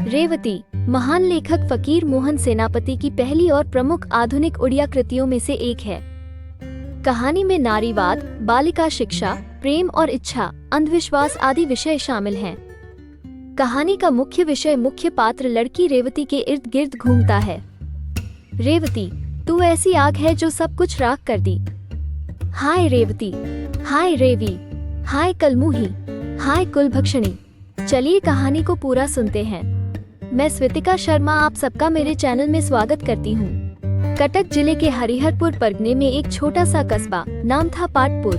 रेवती महान लेखक फकीर मोहन सेनापति की पहली और प्रमुख आधुनिक उड़िया कृतियों में से एक है। कहानी में नारीवाद, बालिका शिक्षा, प्रेम और इच्छा, अंधविश्वास आदि विषय शामिल हैं। कहानी का मुख्य विषय मुख्य पात्र लड़की रेवती के इर्द गिर्द घूमता है। रेवती, तू ऐसी आग है जो सब कुछ राख कर दी। हाय रेवती, हाय रेवी, हाय कलमुही, हाय कुलभक्षणी। चलिए कहानी को पूरा सुनते हैं। मैं स्वितिका शर्मा आप सबका मेरे चैनल में स्वागत करती हूँ। कटक जिले के हरिहरपुर परगने में एक छोटा सा कस्बा, नाम था पाटपुर।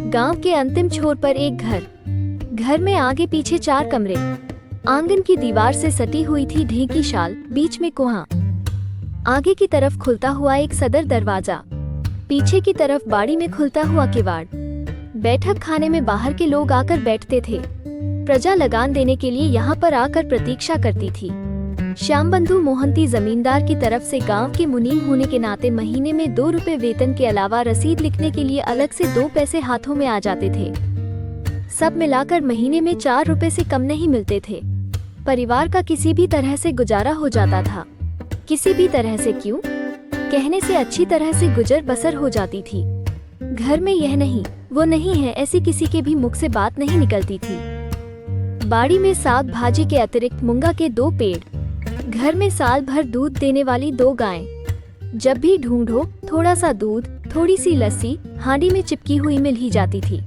गांव के अंतिम छोर पर एक घर में आगे पीछे 4 कमरे। आंगन की दीवार से सटी हुई थी ढेकी शाल, बीच में कुआं। आगे की तरफ खुलता हुआ एक सदर दरवाजा, पीछे की तरफ बाड़ी में खुलता हुआ किवाड़। बैठक खाने में बाहर के लोग आकर बैठते थे। प्रजा लगान देने के लिए यहाँ पर आकर प्रतीक्षा करती थी। श्यामबंधु मोहंती जमींदार की तरफ से गांव के मुनीम होने के नाते महीने में 2 रुपए वेतन के अलावा रसीद लिखने के लिए अलग से 2 पैसे हाथों में आ जाते थे। सब मिलाकर महीने में 4 रुपए से कम नहीं मिलते थे। परिवार का किसी भी तरह से गुजारा हो जाता था। किसी भी तरह से क्यों, कहने से अच्छी तरह से गुजर बसर हो जाती थी। घर में यह नहीं वो नहीं है ऐसी किसी के भी मुख से बात नहीं निकलती थी। बाड़ी में साग भाजी के अतिरिक्त मूंगा के 2 पेड़, घर में साल भर दूध देने वाली 2 गायें। जब भी ढूंढो थोड़ा सा दूध, थोड़ी सी लस्सी हांडी में चिपकी हुई मिल ही जाती थी।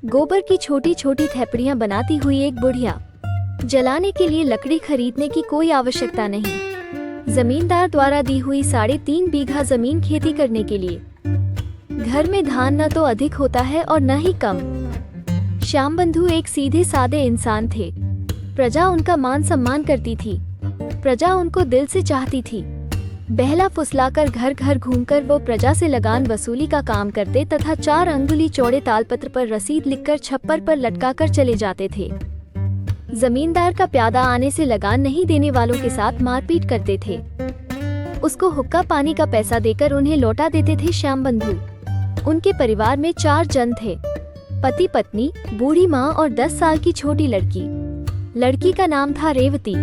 गोबर की छोटी छोटी थैपड़ियां बनाती हुई एक बुढ़िया। जलाने के लिए लकड़ी खरीदने की कोई आवश्यकता नहीं। जमींदार द्वारा दी हुई 3.5 बीघा जमीन खेती करने के लिए। घर में धान न तो अधिक होता है और न ही कम। श्यामबंधु एक सीधे सादे इंसान थे। प्रजा उनका मान सम्मान करती थी। प्रजा उनको दिल से चाहती थी। बहला फुसलाकर घर घर घूमकर वो प्रजा से लगान वसूली का काम करते तथा 4 अंगुली चौड़े तालपत्र पर रसीद लिखकर छप्पर पर लटकाकर चले जाते थे। जमींदार का प्यादा आने से लगान नहीं देने वालों के साथ मारपीट करते थे। उसको हुक्का पानी का पैसा देकर उन्हें लौटा देते थे श्यामबंधु। उनके परिवार में 4 जन थे, पति पत्नी, बूढ़ी माँ और 10 साल की छोटी लड़की। लड़की का नाम था रेवती।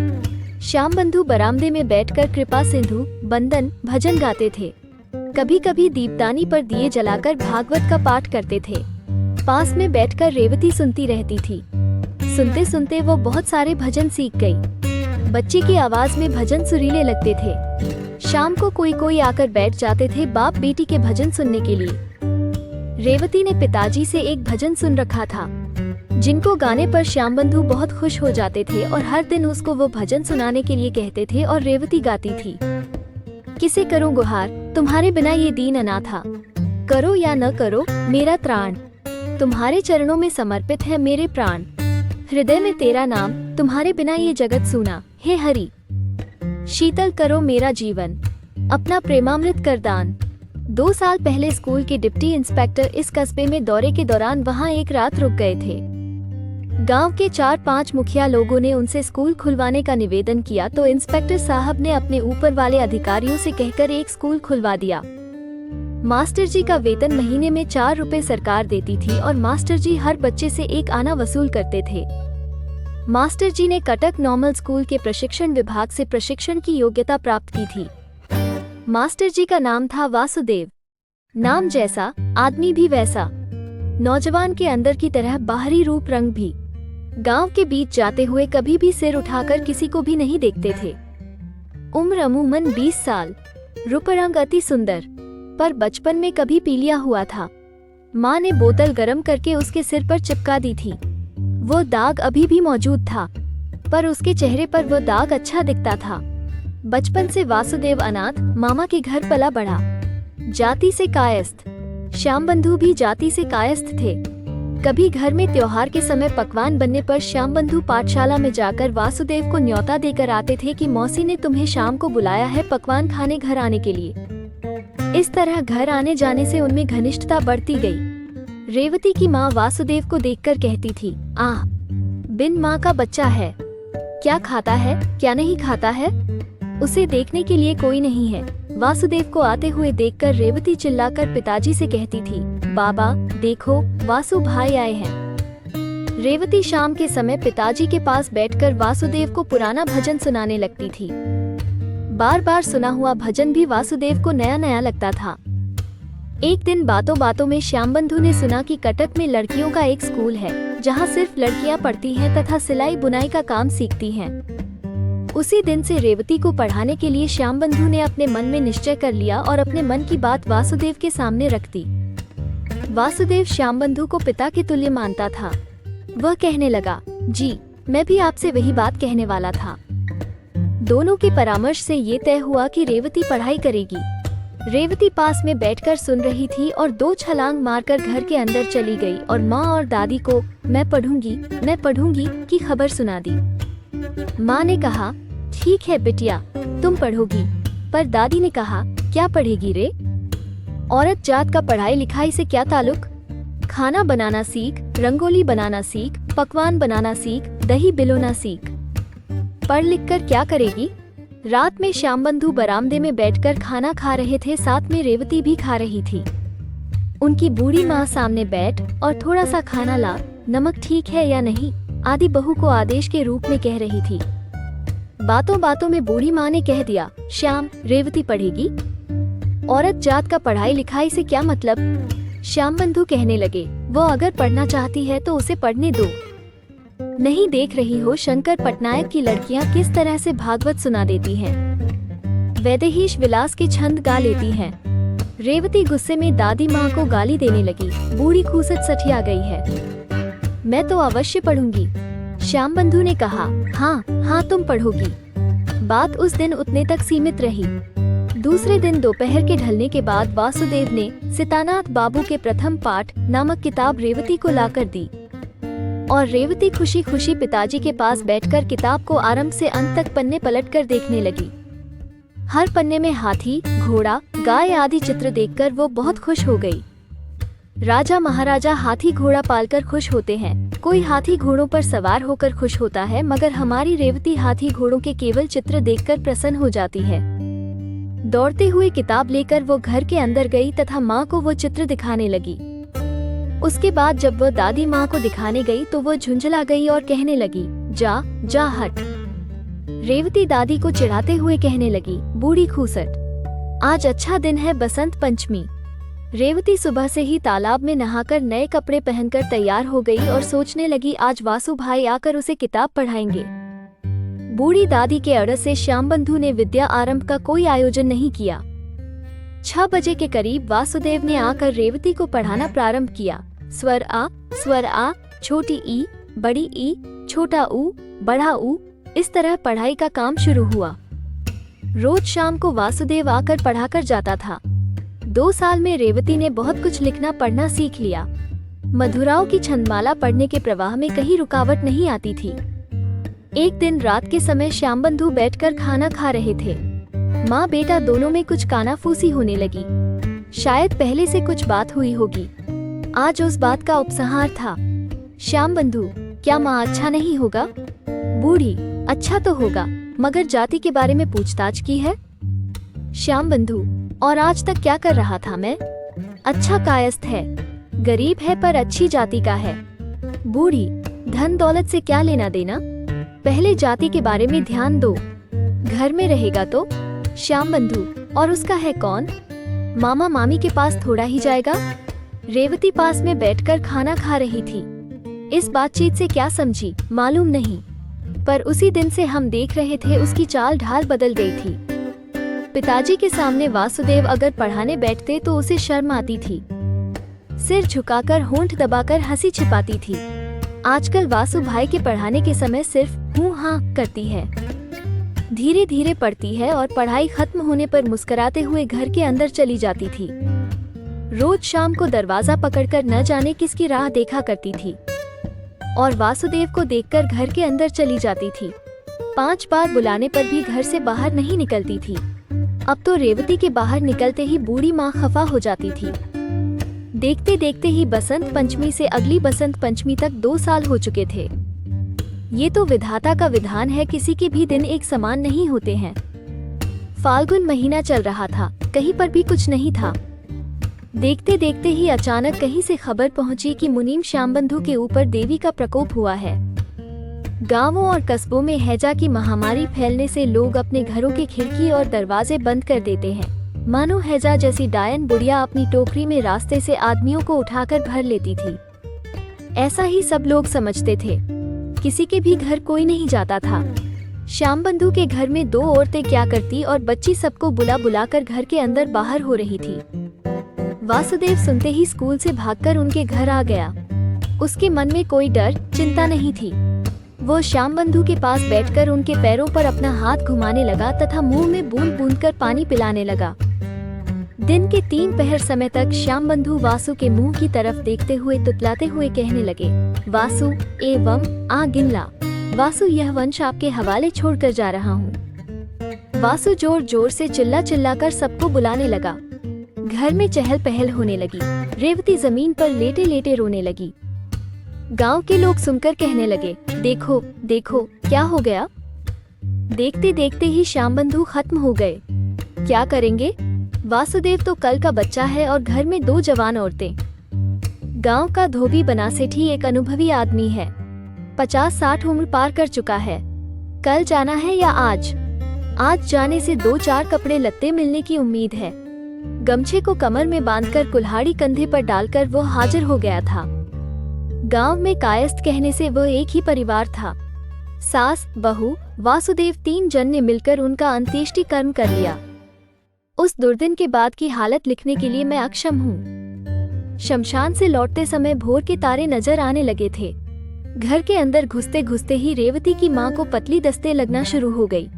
श्यामबंधु बरामदे में बैठकर कृपा सिंधु, बंदन, भजन गाते थे। कभी कभी दीपदानी पर दिए जलाकर भागवत का पाठ करते थे। पास में बैठकर रेवती सुनती रहती थी। सुनते सुनते वो बहुत सारे भजन सीख गई। बच्चे की आवाज में भजन सुरीले लगते थे। शाम को कोई कोई आकर बैठ जाते थे बाप बेटी के भजन सुनने के लिए। रेवती ने पिताजी से एक भजन सुन रखा था, जिनको गाने पर श्यामबंधु बहुत खुश हो जाते थे और हर दिन उसको वो भजन सुनाने के लिए कहते थे और रेवती गाती थी। किसे करूं गुहार, तुम्हारे बिना ये दीन अनाथा। करो या न करो मेरा त्राण, तुम्हारे चरणों में समर्पित है मेरे प्राण। हृदय में तेरा नाम, तुम्हारे बिना ये जगत सूना। हे हरि, शीतल करो मेरा जीवन, अपना प्रेमामृत कर दान। 2 साल पहले स्कूल के डिप्टी इंस्पेक्टर इस कस्बे में दौरे के दौरान वहां एक रात रुक गए थे। गांव के 4-5 मुखिया लोगों ने उनसे स्कूल खुलवाने का निवेदन किया तो इंस्पेक्टर साहब ने अपने ऊपर वाले अधिकारियों से कहकर एक स्कूल खुलवा दिया। मास्टर जी का वेतन महीने में 4 रुपए सरकार देती थी और मास्टर जी हर बच्चे से 1 आना वसूल करते थे। मास्टर जी ने कटक नॉर्मल स्कूल के प्रशिक्षण विभाग से प्रशिक्षण की योग्यता प्राप्त की थी। मास्टर जी का नाम था वासुदेव। नाम जैसा, आदमी भी वैसा। नौजवान के अंदर की तरह बाहरी रूप रंग भी। गांव के बीच जाते हुए कभी भी सिर उठाकर किसी को भी नहीं देखते थे। उम्र अमूमन 20 साल। रूप रंग अति सुंदर, पर बचपन में कभी पीलिया हुआ था। माँ ने बोतल गर्म करके उसके सिर पर चिपका दी थी। वो दाग अभी भी मौजूद था, पर उसके चेहरे पर वो दाग अच्छा दिखता था। बचपन से वासुदेव अनाथ मामा के घर पला बढ़ा। जाति से कायस्थ। श्यामबंधु भी जाति से कायस्थ थे। कभी घर में त्योहार के समय पकवान बनने पर श्यामबंधु पाठशाला में जाकर वासुदेव को न्योता देकर आते थे कि मौसी ने तुम्हें शाम को बुलाया है पकवान खाने घर आने के लिए। इस तरह घर आने जाने से उनमें घनिष्ठता बढ़ती गई। रेवती की माँ वासुदेव को देखकर कहती थी, आह, बिन माँ का बच्चा है, क्या खाता है क्या नहीं खाता है, उसे देखने के लिए कोई नहीं है। वासुदेव को आते हुए देखकर रेवती चिल्लाकर पिताजी से कहती थी, बाबा देखो वासु भाई आए हैं। रेवती शाम के समय पिताजी के पास बैठकर वासुदेव को पुराना भजन सुनाने लगती थी। बार बार सुना हुआ भजन भी वासुदेव को नया नया लगता था। एक दिन बातों बातों में श्यामबंधु ने सुना कि कटक में लड़कियों का एक स्कूल है, जहां सिर्फ लड़कियां पढ़ती हैं तथा सिलाई बुनाई का काम सीखती हैं। उसी दिन से रेवती को पढ़ाने के लिए श्यामबंधु ने अपने मन में निश्चय कर लिया और अपने मन की बात वासुदेव के सामने रख दी। वासुदेव श्यामबंधु को पिता के तुल्य मानता था। वह कहने लगा, जी मैं भी आपसे वही बात कहने वाला था। दोनों के परामर्श से ये तय हुआ कि रेवती पढ़ाई करेगी। रेवती पास में बैठकर सुन रही थी और 2 छलांग मारकर घर के अंदर चली गई और माँ और दादी को मैं पढ़ूंगी की खबर सुना दी। माँ ने कहा, ठीक है बिटिया तुम पढ़ोगी, पर दादी ने कहा, क्या पढ़ेगी रे? औरत जात का पढ़ाई लिखाई से क्या ताल्लुक? खाना बनाना सीख, रंगोली बनाना सीख, पकवान बनाना सीख, दही बिलोना सीख। पढ़ लिख कर क्या करेगी? रात में श्यामबंधु बरामदे में बैठकर खाना खा रहे थे, साथ में रेवती भी खा रही थी। उनकी बूढ़ी माँ सामने बैठ और थोड़ा सा खाना ला, नमक ठीक है या नहीं आदि बहू को आदेश के रूप में कह रही थी। बातों बातों में बूढ़ी माँ ने कह दिया, श्याम रेवती पढ़ेगी? औरत जात का पढ़ाई लिखाई से क्या मतलब? श्यामबंधु कहने लगे, वो अगर पढ़ना चाहती है तो उसे पढ़ने दो। नहीं देख रही हो शंकर पटनायक की लड़कियां किस तरह से भागवत सुना देती हैं, वैदेहीश विलास के छंद गा लेती हैं। रेवती गुस्से में दादी माँ को गाली देने लगी, बूढ़ी खूसट सठिया गई है। मैं तो अवश्य पढ़ूंगी। श्यामबंधु ने कहा, हाँ तुम पढ़ोगी। बात उस दिन उतने तक सीमित रही। दूसरे दिन दोपहर के ढलने के बाद वासुदेव ने सीतानाथ बाबू के प्रथम पाठ नामक किताब रेवती को लाकर दी और रेवती खुशी खुशी पिताजी के पास बैठकर किताब को आरंभ से अंत तक पन्ने पलटकर देखने लगी। हर पन्ने में हाथी, घोड़ा, गाय आदि चित्र देखकर वो बहुत खुश हो गई। राजा महाराजा हाथी घोड़ा पालकर खुश होते हैं, कोई हाथी घोड़ों पर सवार होकर खुश होता है, मगर हमारी रेवती हाथी घोड़ों के केवल चित्र देखकर प्रसन्न हो जाती है। दौड़ते हुए किताब लेकर वो घर के अंदर गई तथा माँ को वो चित्र दिखाने लगी। उसके बाद जब वो दादी माँ को दिखाने गई तो वो झुंझला गई और कहने लगी, जा हट। रेवती दादी को चिढ़ाते हुए कहने लगी, बूढ़ी खूसट, आज अच्छा दिन है, बसंत पंचमी। रेवती सुबह से ही तालाब में नहाकर नए कपड़े पहनकर तैयार हो गई और सोचने लगी, आज वासु भाई आकर उसे किताब पढ़ाएंगे। बूढ़ी दादी के अड़स से श्यामबंधु ने विद्या आरंभ का कोई आयोजन नहीं किया। 6 बजे के करीब वासुदेव ने आकर रेवती को पढ़ाना प्रारंभ किया। स्वर आ, छोटी ई, बड़ी ई, छोटा ऊ, बड़ा ऊ, इस तरह पढ़ाई का काम शुरू हुआ। रोज शाम को वासुदेव आकर पढ़ाकर जाता था। 2 साल में रेवती ने बहुत कुछ लिखना पढ़ना सीख लिया। मधुराओं की छंदमाला पढ़ने के प्रवाह में कहीं रुकावट नहीं आती थी। एक दिन रात के समय श्यामबंधु बैठकर खाना खा रहे थे। माँ बेटा दोनों में कुछ कानाफूसी होने लगी। शायद पहले से कुछ बात हुई होगी। आज उस बात का उपसंहार था। श्यामबंधु, क्या माँ अच्छा नहीं होगा? बूढ़ी, अच्छा तो होगा, मगर जाति के बारे में पूछताछ की है? श्यामबंधु, और आज तक क्या कर रहा था मैं? अच्छा कायस्थ है, गरीब है पर अच्छी जाति का है। बूढ़ी, धन दौलत से क्या लेना देना, पहले जाति के बारे में ध्यान दो। घर में रहेगा तो? श्यामबंधु, और उसका है कौन? मामा मामी के पास थोड़ा ही जाएगा। रेवती पास में बैठकर खाना खा रही थी। इस बातचीत से क्या समझी मालूम नहीं, पर उसी दिन से हम देख रहे थे उसकी चाल ढाल बदल गई थी। पिताजी के सामने वासुदेव अगर पढ़ाने बैठते तो उसे शर्म आती थी। सिर झुकाकर होंठ दबाकर हंसी छिपाती थी। आजकल वासु भाई के पढ़ाने के समय सिर्फ हूँ हाँ करती है। धीरे धीरे पढ़ती है और पढ़ाई खत्म होने पर मुस्कुराते हुए घर के अंदर चली जाती थी। रोज शाम को दरवाजा पकड़कर न जाने किसकी राह देखा करती थी और वासुदेव को देखकर घर के अंदर चली जाती थी। 5 बार बुलाने पर भी घर से बाहर नहीं निकलती थी। अब तो रेवती के बाहर निकलते ही बूढ़ी माँ खफा हो जाती थी। देखते देखते ही बसंत पंचमी से अगली बसंत पंचमी तक 2 साल हो चुके थे। ये तो विधाता का विधान है, किसी के भी दिन एक समान नहीं होते हैं। फाल्गुन महीना चल रहा था, कहीं पर भी कुछ नहीं था। देखते देखते ही अचानक कहीं से खबर पहुंची कि मुनीम श्यामबंधु के ऊपर देवी का प्रकोप हुआ है। गांवों और कस्बों में हैजा की महामारी फैलने से लोग अपने घरों के खिड़की और दरवाजे बंद कर देते हैं, मानो हैजा जैसी डायन बुढ़िया अपनी टोकरी में रास्ते से आदमियों को उठाकर भर लेती थी। ऐसा ही सब लोग समझते थे। किसी के भी घर कोई नहीं जाता था। श्यामबंधु के घर में 2 औरतें क्या करती और बच्ची सबको बुला बुलाकर घर के अंदर बाहर हो रही थी। वासुदेव सुनते ही स्कूल से भागकर उनके घर आ गया। उसके मन में कोई डर चिंता नहीं थी। वो श्यामबंधु के पास बैठकर उनके पैरों पर अपना हाथ घुमाने लगा तथा मुंह में बूंद बूंद कर पानी पिलाने लगा। दिन के 3 पहर समय तक श्यामबंधु वासु के मुंह की तरफ देखते हुए तुतलाते हुए कहने लगे, वासु एवं आ गिनला, वासु यह वंश आपके हवाले छोड़कर जा रहा हूँ। वासु जोर जोर से चिल्ला चिल्ला कर सबको बुलाने लगा। घर में चहल पहल होने लगी। रेवती जमीन पर लेटे लेटे रोने लगी। गांव के लोग सुनकर कहने लगे, देखो देखो क्या हो गया। देखते देखते ही श्यामबंधु खत्म हो गए। क्या करेंगे? वासुदेव तो कल का बच्चा है और घर में 2 जवान औरतें। गांव का धोबी बनासेठी एक अनुभवी आदमी है। 50-60 उम्र पार कर चुका है। कल जाना है या आज? आज जाने से 2-4 कपड़े लत्ते मिलने की उम्मीद है। गमछे को कमर में बांधकर कुल्हाड़ी कंधे पर डालकर वो हाजिर हो गया था। गांव में कायस्थ कहने से वो एक ही परिवार था। सास, बहू, वासुदेव 3 जन ने मिलकर उनका अंत्येष्टि कर्म कर लिया। उस दुर्दिन के बाद की हालत लिखने के लिए मैं अक्षम हूँ। शमशान से लौटते समय भोर के तारे नजर आने लगे थे। घर के अंदर घुसते घुसते ही रेवती की माँ को पतली दस्ते लगना शुरू हो गई।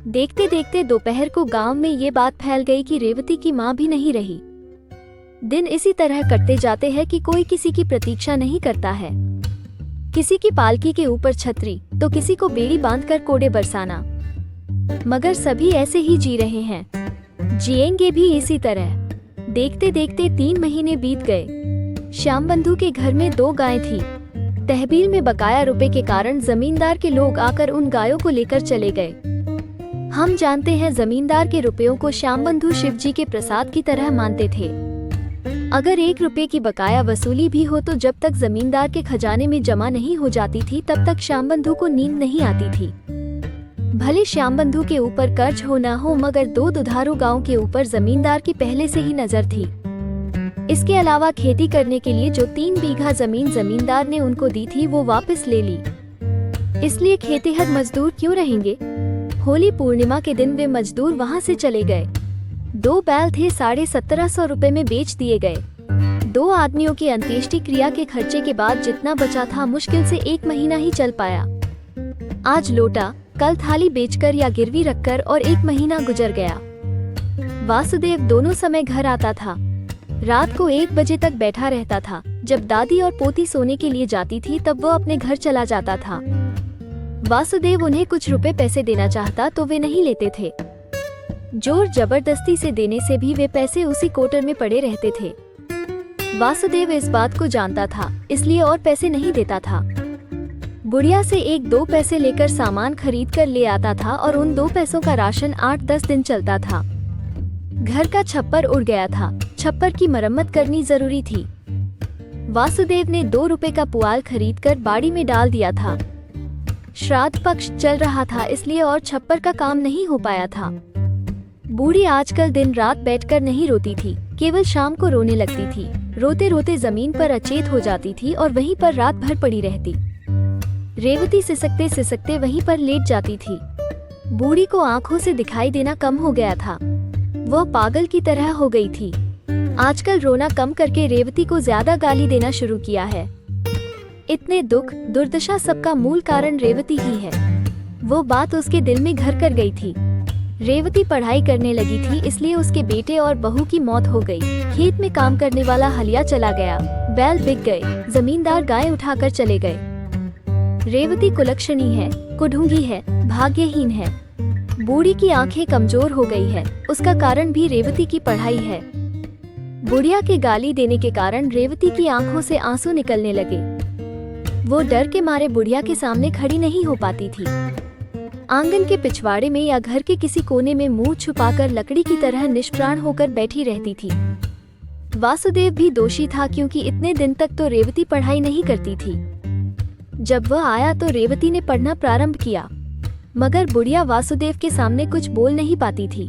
देखते देखते दोपहर को गांव में ये बात फैल गई कि रेवती की माँ भी नहीं रही। दिन इसी तरह कटते जाते हैं कि कोई किसी की प्रतीक्षा नहीं करता है। किसी की पालकी के ऊपर छतरी तो किसी को बेड़ी बांधकर कोड़े बरसाना। मगर सभी ऐसे ही जी रहे हैं, जिएंगे भी इसी तरह। देखते देखते 3 महीने बीत गए। श्यामबंधु के घर में 2 गायें थी। तहसील में बकाया रुपए के कारण जमींदार के लोग आकर उन गायों को लेकर चले गए। हम जानते हैं जमींदार के रुपयों को श्यामबंधु शिवजी के प्रसाद की तरह मानते थे। अगर 1 रुपए की बकाया वसूली भी हो तो जब तक जमींदार के खजाने में जमा नहीं हो जाती थी तब तक श्यामबंधु को नींद नहीं आती थी। भले श्यामबंधु के ऊपर कर्ज हो ना हो, मगर 2 दुधारू गांव के ऊपर जमींदार की पहले से ही नजर थी। इसके अलावा खेती करने के लिए जो 3 बीघा जमीन जमींदार ने उनको दी थी वो वापस ले ली। इसलिए खेतिहर मजदूर क्यों रहेंगे? होली पूर्णिमा के दिन वे मजदूर वहां से चले गए। 2 बैल थे, 1750 रुपए में बेच दिए गए। 2 आदमियों की अंत्येष्टि क्रिया के खर्चे के बाद जितना बचा था मुश्किल से 1 महीना ही चल पाया। आज लोटा, कल थाली बेचकर या गिरवी रखकर और 1 महीना गुजर गया। वासुदेव दोनों समय घर आता था। रात को 1 बजे तक बैठा रहता था। जब दादी और पोती सोने के लिए जाती थी तब वो अपने घर चला जाता था। वासुदेव उन्हें कुछ रुपए पैसे देना चाहता तो वे नहीं लेते थे। जोर जबरदस्ती से देने से भी वे पैसे उसी कोटर में पड़े रहते थे। वासुदेव इस बात को जानता था, इसलिए और पैसे नहीं देता था। बुढ़िया से 1-2 पैसे लेकर सामान खरीद कर ले आता था और उन 2 पैसों का राशन 8-10 दिन चलता था। घर का छप्पर उड़ गया था। छप्पर की मरम्मत करनी जरूरी थी। वासुदेव ने 2 रुपए का पुआल खरीदकर बाड़ी में डाल दिया था। श्राद्ध पक्ष चल रहा था, इसलिए और छप्पर का काम नहीं हो पाया था। बूढ़ी आजकल दिन रात बैठकर नहीं रोती थी, केवल शाम को रोने लगती थी। रोते रोते जमीन पर अचेत हो जाती थी और वहीं पर रात भर पड़ी रहती। रेवती सिसकते सिसकते वहीं पर लेट जाती थी। बूढ़ी को आंखों से दिखाई देना कम हो गया था। वह पागल की तरह हो गई थी। आजकल रोना कम करके रेवती को ज्यादा गाली देना शुरू किया है। इतने दुख दुर्दशा सबका मूल कारण रेवती ही है। वो बात उसके दिल में घर कर गई थी। रेवती पढ़ाई करने लगी थी, इसलिए उसके बेटे और बहू की मौत हो गई। खेत में काम करने वाला हलिया चला गया, बैल बिक गए, जमींदार गाय उठाकर चले गए। रेवती कुलक्षणी है, कुढूंगी है, भाग्यहीन है। बूढ़ी की आंखें कमजोर हो गई है। उसका कारण भी रेवती की पढ़ाई है। बुढ़िया के गाली देने के कारण रेवती की आंखों से आंसू निकलने लगे। वो डर के मारे बुढ़िया के सामने खड़ी नहीं हो पाती थी। आंगन के पिछवाड़े में या घर के किसी कोने में मुंह छुपाकर लकड़ी की तरह निष्प्राण होकर बैठी रहती थी। वासुदेव भी दोषी था क्योंकि इतने दिन तक तो रेवती पढ़ाई नहीं करती थी। जब वह आया तो रेवती ने पढ़ना प्रारंभ किया, मगर बुढ़िया वासुदेव के सामने कुछ बोल नहीं पाती थी।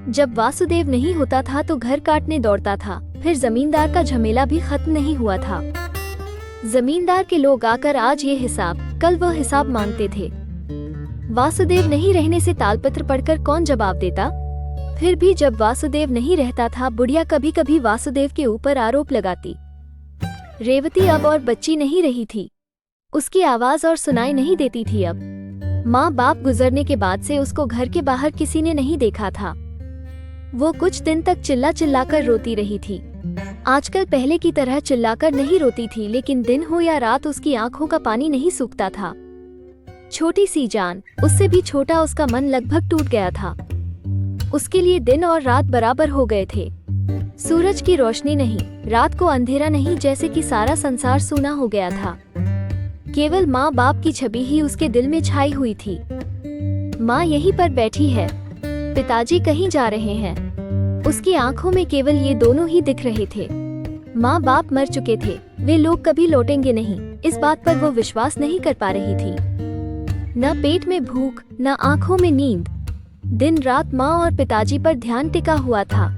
जब वासुदेव नहीं होता था तो घर काटने दौड़ता था। फिर जमींदार का झमेला भी खत्म नहीं हुआ था। जमींदार के लोग आकर आज ये हिसाब, कल वह हिसाब मांगते थे। वासुदेव नहीं रहने से तालपत्र पढ़कर कौन जवाब देता। फिर भी जब वासुदेव नहीं रहता था, बुढ़िया कभी कभी वासुदेव के ऊपर आरोप लगाती। रेवती अब और बच्ची नहीं रही थी, उसकी आवाज और सुनाई नहीं देती थी। अब माँ बाप गुजरने के बाद से उसको घर के बाहर किसी ने नहीं देखा था। वो कुछ दिन तक चिल्ला चिल्लाकर रोती रही थी। आजकल पहले की तरह चिल्लाकर नहीं रोती थी, लेकिन दिन हो या रात उसकी आंखों का पानी नहीं सूखता था। छोटी सी जान, उससे भी छोटा उसका मन लगभग टूट गया था। उसके लिए दिन और रात बराबर हो गए थे। सूरज की रोशनी नहीं, रात को अंधेरा नहीं, जैसे कि सारा संसार सूना हो गया था। केवल माँ बाप की छवि ही उसके दिल में छाई हुई थी। माँ यहीं पर बैठी है, पिताजी कहीं जा रहे हैं। उसकी आंखों में केवल ये दोनों ही दिख रहे थे। माँ बाप मर चुके थे, वे लोग कभी लौटेंगे नहीं, इस बात पर वो विश्वास नहीं कर पा रही थी। न पेट में भूख, न आंखों में नींद। दिन रात माँ और पिताजी पर ध्यान टिका हुआ था।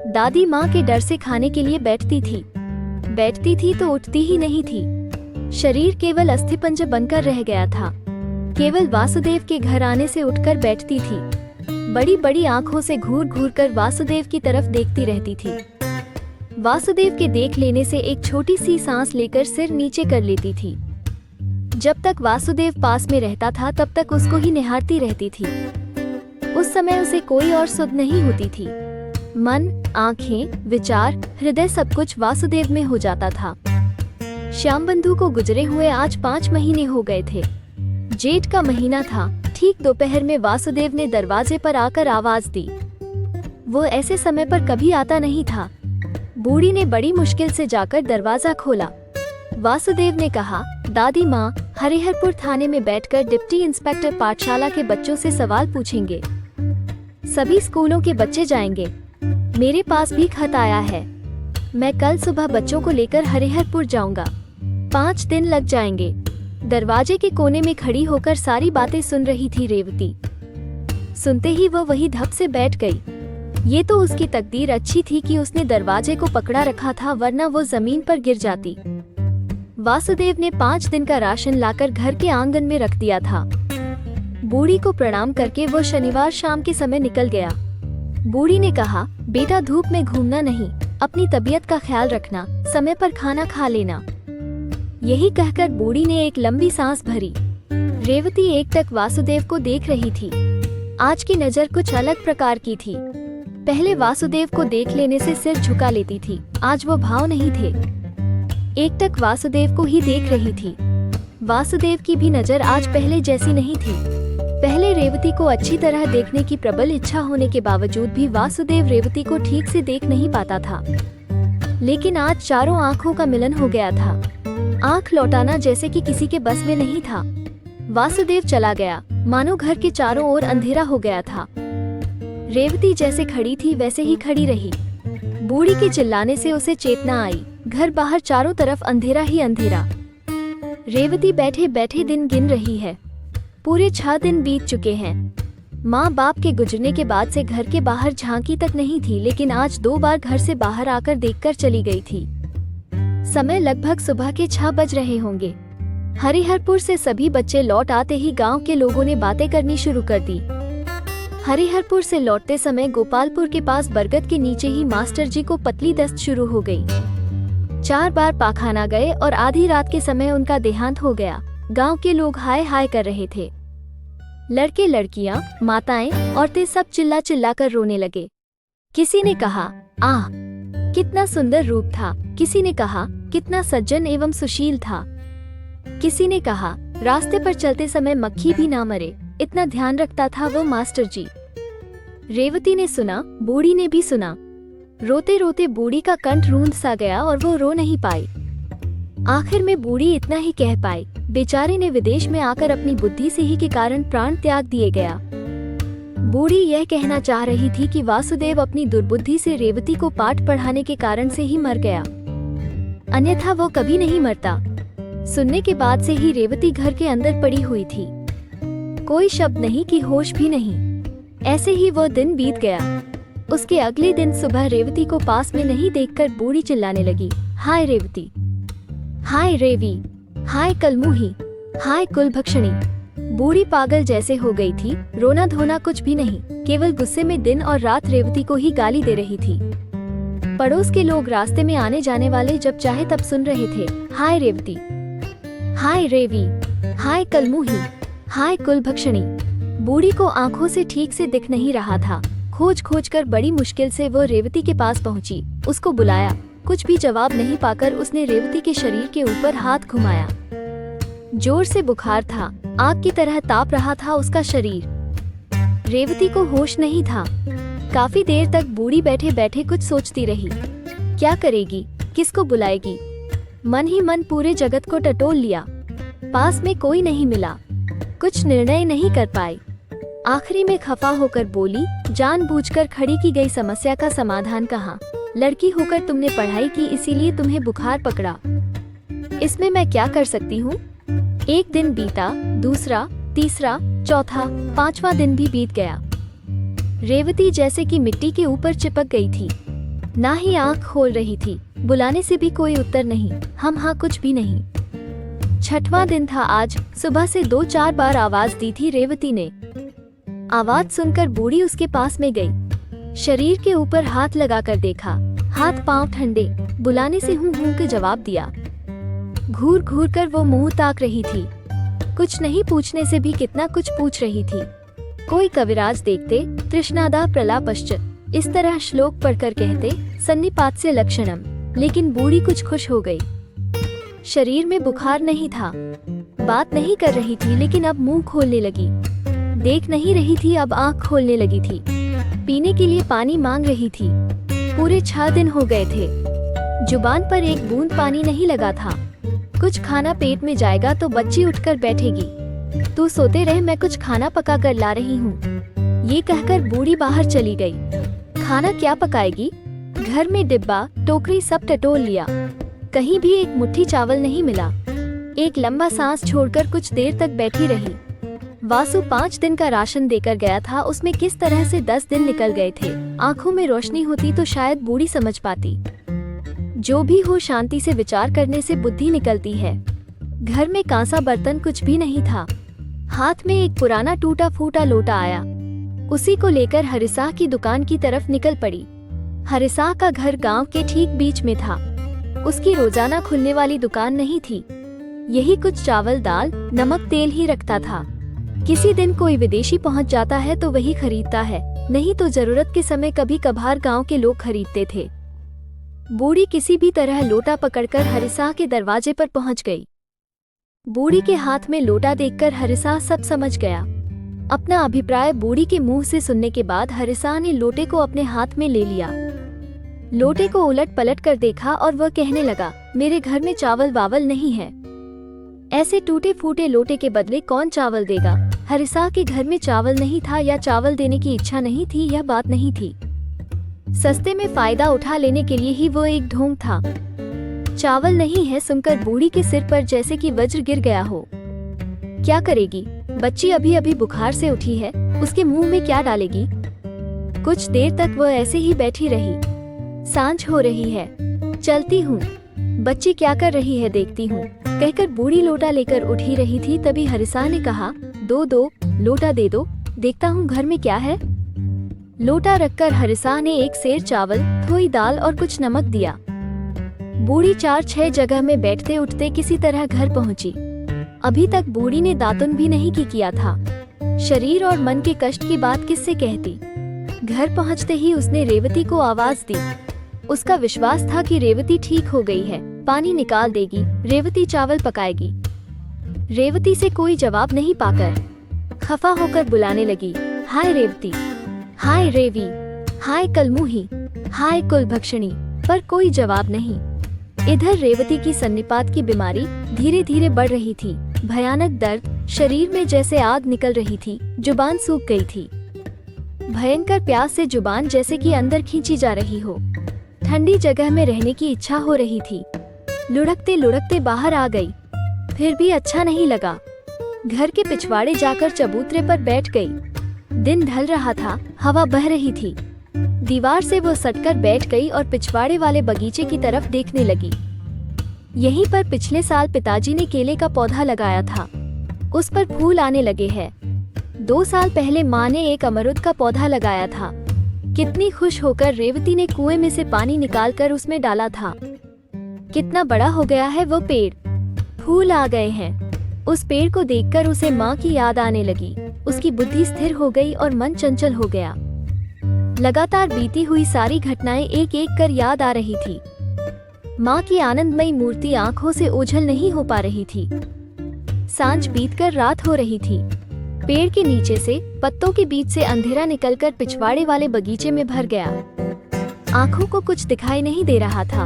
दादी माँ के डर से खाने के लिए बैठती थी तो उठती ही नहीं थी। शरीर केवल अस्थिपंजर बनकर रह गया था। केवल वासुदेव के घर आने से उठकर बैठती थी। बड़ी बड़ी आंखों से घूर घूर कर वासुदेव की तरफ देखती रहती थी। वासुदेव के देख लेने से एक छोटी सी सांस लेकर सिर नीचे कर लेती थी। जब तक वासुदेव पास में रहता था तब तक उसको ही निहारती रहती थी। उस समय उसे कोई और सुध नहीं होती थी। मन, आंखें, विचार, हृदय सब कुछ वासुदेव में हो जाता था। श्याम बंधु को गुजरे हुए आज 5 महीने हो गए थे। जेठ का महीना था। ठीक दोपहर में वासुदेव ने दरवाजे पर आकर आवाज दी। वो ऐसे समय पर कभी आता नहीं था। बूढ़ी ने बड़ी मुश्किल से जाकर दरवाजा खोला। वासुदेव ने कहा, दादी माँ, हरिहरपुर थाने में बैठकर डिप्टी इंस्पेक्टर पाठशाला के बच्चों से सवाल पूछेंगे। सभी स्कूलों के बच्चे जाएंगे। मेरे पास भी खत आया है। मैं कल सुबह बच्चों को लेकर हरिहरपुर जाऊंगा। 5 दिन लग जाएंगे। दरवाजे के कोने में खड़ी होकर सारी बातें सुन रही थी रेवती। सुनते ही वो वही धप से बैठ गई। ये तो उसकी तकदीर अच्छी थी कि उसने दरवाजे को पकड़ा रखा था, वरना वो जमीन पर गिर जाती। वासुदेव ने 5 दिन का राशन लाकर घर के आंगन में रख दिया था। बूढ़ी को प्रणाम करके वो शनिवार शाम के समय निकल गया। बूढ़ी ने कहा, बेटा धूप में घूमना नहीं, अपनी तबीयत का ख्याल रखना, समय पर खाना खा लेना। यही कहकर बूढ़ी ने एक लंबी सांस भरी। रेवती एकटक वासुदेव को देख रही थी। आज की नजर कुछ अलग प्रकार की थी। पहले वासुदेव को देख लेने से सिर झुका लेती थी, आज वो भाव नहीं थे। एकटक वासुदेव को ही देख रही थी। वासुदेव की भी नजर आज पहले जैसी नहीं थी। पहले रेवती को अच्छी तरह देखने की प्रबल इच्छा होने के बावजूद भी वासुदेव रेवती को ठीक से देख नहीं पाता था। लेकिन आज चारों आंखों का मिलन हो गया था। आंख लौटाना जैसे कि किसी के बस में नहीं था। वासुदेव चला गया, मानो घर के चारों ओर अंधेरा हो गया था। रेवती जैसे खड़ी थी वैसे ही खड़ी रही। बूढ़ी के चिल्लाने से उसे चेतना आई। घर बाहर चारों तरफ अंधेरा ही अंधेरा। रेवती बैठे बैठे दिन गिन रही है। पूरे 6 दिन बीत चुके हैं। माँ बाप के गुजरने के बाद से घर के बाहर झांकी तक नहीं थी, लेकिन आज 2 बार घर से बाहर आकर देखकर चली गई थी। समय लगभग सुबह के 6 बज रहे होंगे। हरिहरपुर से सभी बच्चे लौट आते ही गांव के लोगों ने बातें करनी शुरू कर दी। हरिहरपुर से लौटते समय गोपालपुर के पास बरगद के नीचे ही मास्टर जी को पतली दस्त शुरू हो गई। 4 बार पाखाना गए और आधी रात के समय उनका देहांत हो गया। गांव के लोग हाय हाय कर रहे थे। लड़के लड़कियां, माताएं, औरतें सब चिल्ला चिल्ला कर रोने लगे। किसी ने कहा, आह कितना सुंदर रूप था। किसी ने कहा, कितना सज्जन एवं सुशील था। किसी ने कहा, रास्ते पर चलते समय मक्खी भी ना मरे, इतना ध्यान रखता था वो मास्टर जी। रेवती ने सुना, बूढ़ी ने भी सुना। रोते रोते बूढ़ी का कंठ रूंध सा गया और वो रो नहीं पाई। आखिर में बूढ़ी इतना ही कह पाई, बेचारे ने विदेश में आकर अपनी बुद्धि से ही के कारण प्राण त्याग दिए गया। बूढ़ी यह कहना चाह रही थी कि वासुदेव अपनी दुर्बुद्धि से रेवती को पाठ पढ़ाने के कारण से ही मर गया, अन्यथा वो कभी नहीं मरता। सुनने के बाद से ही रेवती घर के अंदर पड़ी हुई थी, कोई शब्द नहीं कि होश भी नहीं। ऐसे ही वो दिन बीत गया। उसके अगले दिन सुबह रेवती को पास में नहीं देखकर बूढ़ी चिल्लाने लगी, हाय रेवती, हाय रेवी, हाय कलमुही, हाय कुलभक्षणी। बूढ़ी पागल जैसे हो गई थी, रोना धोना कुछ भी नहीं, केवल गुस्से में दिन और रात रेवती को ही गाली दे रही थी। पड़ोस के लोग रास्ते में आने जाने वाले जब चाहे तब सुन रहे थे, हाय रेवती, हाय रेवी, हाय कलमुही, हाय कुलभक्षणी। बूढ़ी को आंखों से ठीक से दिख नहीं रहा था। खोज खोज कर बड़ी मुश्किल से वो रेवती के पास पहुंची, उसको बुलाया। कुछ भी जवाब नहीं पाकर उसने रेवती के शरीर के ऊपर हाथ घुमाया। जोर से बुखार था, आग की तरह ताप रहा था उसका शरीर। रेवती को होश नहीं था। काफी देर तक बूढ़ी बैठे बैठे कुछ सोचती रही, क्या करेगी, किसको बुलाएगी। मन ही मन पूरे जगत को टटोल लिया, पास में कोई नहीं मिला, कुछ निर्णय नहीं कर पाई। आखिरी में खफा होकर बोली, जानबूझकर खड़ी की गई समस्या का समाधान कहाँ। लड़की होकर तुमने पढ़ाई की, इसीलिए तुम्हें बुखार पकड़ा, इसमें मैं क्या कर सकती हूँ। एक दिन बीता, दूसरा, तीसरा, चौथा, पांचवा दिन भी बीत गया। रेवती जैसे कि मिट्टी के ऊपर चिपक गई थी, ना ही आंख खोल रही थी। बुलाने से भी कोई उत्तर नहीं, हम हाँ कुछ भी नहीं। छठवां दिन था आज। सुबह से 2-4 बार आवाज दी थी रेवती ने। आवाज सुनकर बूढ़ी उसके पास में गई, शरीर के ऊपर हाथ लगाकर देखा, हाथ पांव ठंडे। बुलाने से हूँ के जवाब दिया। घूर घूर कर वो मुंह ताक रही थी, कुछ नहीं पूछने से भी कितना कुछ पूछ रही थी। कोई कविराज देखते, तृष्णादा प्रलापश्च, इस तरह श्लोक पढ़कर कहते, सन्निपात्स्य लक्षणम। लेकिन बूढ़ी कुछ खुश हो गई। शरीर में बुखार नहीं था, बात नहीं कर रही थी, लेकिन अब मुंह खोलने लगी। देख नहीं रही थी, अब आंख खोलने लगी थी। पीने के लिए पानी मांग रही थी। पूरे 6 दिन हो गए थे, जुबान पर एक बूंद पानी नहीं लगा था। कुछ खाना पेट में जाएगा तो बच्ची उठकर बैठेगी। तू सोते रह, मैं कुछ खाना पका कर ला रही हूँ। ये कहकर बूढ़ी बाहर चली गई। खाना क्या पकाएगी, घर में डिब्बा टोकरी सब टटोल लिया, कहीं भी एक मुट्ठी चावल नहीं मिला। एक लंबा सांस छोड़कर कुछ देर तक बैठी रही। वासु 5 दिन का राशन देकर गया था, उसमें किस तरह से 10 दिन निकल गए थे। आंखों में रोशनी होती तो शायद बूढ़ी समझ पाती। जो भी हो, शांति से विचार करने से बुद्धि निकलती है। घर में कांसा बर्तन कुछ भी नहीं था। हाथ में एक पुराना टूटा फूटा लोटा आया, उसी को लेकर हरिसाह की दुकान की तरफ निकल पड़ी। हरिसाह का घर गांव के ठीक बीच में था। उसकी रोजाना खुलने वाली दुकान नहीं थी। यही कुछ चावल दाल नमक तेल ही रखता था। किसी दिन कोई विदेशी पहुंच जाता है तो वही खरीदता है, नहीं तो जरूरत के समय कभी कभार गांव के लोग खरीदते थे। बूढ़ी किसी भी तरह लोटा पकड़कर हरिसाह के दरवाजे पर पहुंच गई। बूढ़ी के हाथ में लोटा देखकर हरिसाह सब समझ गया। अपना अभिप्राय बूढ़ी के मुंह से सुनने के बाद हरिसाह ने लोटे को अपने हाथ में ले लिया। लोटे को उलट पलट कर देखा और वह कहने लगा, मेरे घर में चावल वावल नहीं है। ऐसे टूटे फूटे लोटे के बदले कौन चावल देगा। हरिसाह के घर में चावल नहीं था, या चावल देने की इच्छा नहीं थी, यह बात नहीं थी। सस्ते में फायदा उठा लेने के लिए ही वो एक ढोंग था। चावल नहीं है सुनकर बूढ़ी के सिर पर जैसे कि वज्र गिर गया हो। क्या करेगी, बच्ची अभी अभी बुखार से उठी है, उसके मुंह में क्या डालेगी। कुछ देर तक वह ऐसे ही बैठी रही। सांझ हो रही है, चलती हूँ, बच्ची क्या कर रही है देखती हूँ, कहकर बूढ़ी लोटा लेकर उठ ही रही थी। तभी हरिसाह ने कहा, दो लोटा दे दो, देखता हूँ घर में क्या है। लोटा रखकर हरिसाह ने एक सेर चावल, थोड़ी दाल और कुछ नमक दिया। बूढ़ी 4-6 जगह में बैठते उठते किसी तरह घर पहुंची। अभी तक बूढ़ी ने दातुन भी नहीं किया था। शरीर और मन के कष्ट की बात किससे कहती। घर पहुंचते ही उसने रेवती को आवाज दी। उसका विश्वास था कि रेवती ठीक हो गई है, पानी निकाल देगी, रेवती चावल पकाएगी। रेवती से कोई जवाब नहीं पाकर खफा होकर बुलाने लगी, हाय रेवती, हाय रेवी, हाय कलमुही, हाय कुलभक्षणी, पर कोई जवाब नहीं। इधर रेवती की सन्निपात की बीमारी धीरे धीरे बढ़ रही थी। भयानक दर्द, शरीर में जैसे आग निकल रही थी, जुबान सूख गई थी। भयंकर प्यास से जुबान जैसे कि अंदर खींची जा रही हो। ठंडी जगह में रहने की इच्छा हो रही थी। लुढ़कते लुढ़कते बाहर आ गई, फिर भी अच्छा नहीं लगा। घर के पिछवाड़े जाकर चबूतरे पर बैठ गई। दिन ढल रहा था, हवा बह रही थी। दीवार से वो सटकर बैठ गई और पिछवाड़े वाले बगीचे की तरफ देखने लगी। यहीं पर पिछले साल पिताजी ने केले का पौधा लगाया था, उस पर फूल आने लगे हैं। 2 साल पहले माँ ने एक अमरूद का पौधा लगाया था। कितनी खुश होकर रेवती ने कुएं में से पानी निकालकर उसमें डाला था। कितना बड़ा हो गया है वो पेड़, फूल आ गए हैं। उस पेड़ को देखकर उसे माँ की याद आने लगी। उसकी बुद्धि स्थिर हो गई और मन चंचल हो गया। लगातार बीती हुई सारी घटनाएं एक एक कर याद आ रही थी। माँ की आनंदमयी मूर्ति आंखों से ओझल नहीं हो पा रही थी। सांझ बीतकर रात हो रही थी। पेड़ के नीचे से पत्तों के बीच से अंधेरा निकलकर पिछवाड़े वाले बगीचे में भर गया। आंखों को कुछ दिखाई नहीं दे रहा था।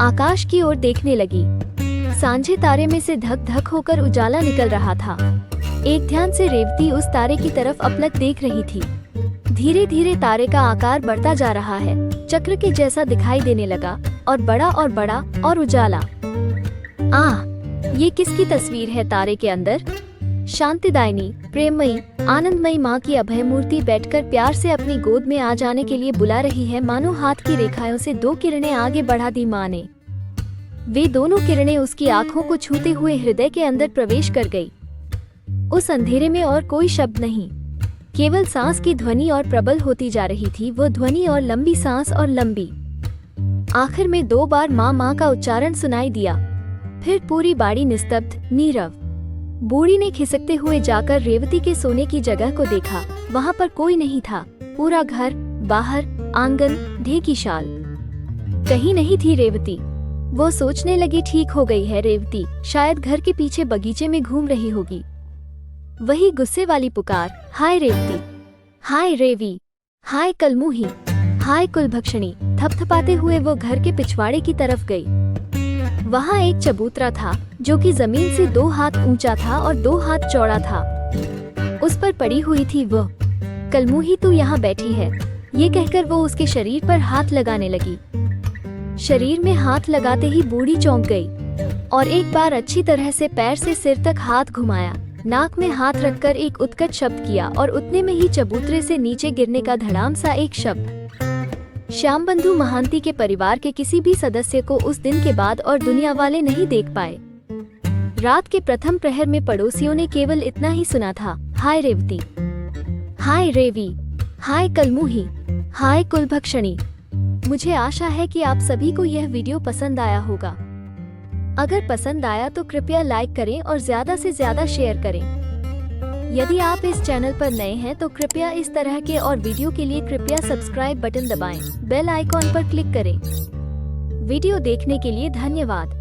आकाश की ओर देखने लगी। सांझे तारे में से धक धक होकर उजाला निकल रहा था। एक ध्यान से रेवती उस तारे की तरफ अपलक देख रही थी। धीरे धीरे तारे का आकार बढ़ता जा रहा है, चक्र के जैसा दिखाई देने लगा और बड़ा और उजाला। ये किसकी तस्वीर है तारे के अंदर? शांतिदायिनी, प्रेममयी, आनंदमयी माँ की अभय मूर्ति बैठकर प्यार से अपनी गोद में आ जाने के लिए बुला रही है। मानो हाथ की रेखाओं से 2 किरणें आगे बढ़ा दी माँ ने। वे दोनों किरणें उसकी आंखों को छूते हुए हृदय के अंदर प्रवेश कर गई। उस अंधेरे में और कोई शब्द नहीं, केवल सांस की ध्वनि और प्रबल होती जा रही थी। वो ध्वनि और लंबी सांस और लंबी। आखिर में 2 बार माँ माँ का उच्चारण सुनाई दिया। फिर पूरी बाड़ी निस्तब्ध, नीरव। बूढ़ी ने खिसकते हुए जाकर रेवती के सोने की जगह को देखा। वहाँ पर कोई नहीं था। पूरा घर, बाहर, आंगन, ढेकी शाल, कहीं नहीं थी रेवती। वो सोचने लगी, ठीक हो गई है रेवती, शायद घर के पीछे बगीचे में घूम रही होगी। वही गुस्से वाली पुकार, हाय रेवती, हाय रेवी, हाय कलमुही, हाय कुलभक्षणी। थपथपाते हुए वो घर के पिछवाड़े की तरफ गई। वहाँ एक चबूतरा था जो कि जमीन से 2 हाथ ऊंचा था और 2 हाथ चौड़ा था। उस पर पड़ी हुई थी वो। कलमुही तू यहाँ बैठी है, ये कहकर वो उसके शरीर पर हाथ लगाने लगी। शरीर में हाथ लगाते ही बूढ़ी चौंक गई और एक बार अच्छी तरह से पैर से सिर तक हाथ घुमाया। नाक में हाथ रखकर एक उत्कट शब्द किया और उतने में ही चबूतरे से नीचे गिरने का धड़ाम सा एक शब्द। श्याम बंधु महांती के परिवार के किसी भी सदस्य को उस दिन के बाद और दुनिया वाले नहीं देख पाए। रात के प्रथम प्रहर में पड़ोसियों ने केवल इतना ही सुना था, हाय रेवती, हाय रेवी, हाय कलमुही, हाय कुलभक्षणी। मुझे आशा है कि आप सभी को यह वीडियो पसंद आया होगा। अगर पसंद आया तो कृपया लाइक करें और ज्यादा से ज्यादा शेयर करें। यदि आप इस चैनल पर नए हैं तो कृपया इस तरह के और वीडियो के लिए कृपया सब्सक्राइब बटन दबाएं, बेल आइकॉन पर क्लिक करें। वीडियो देखने के लिए धन्यवाद।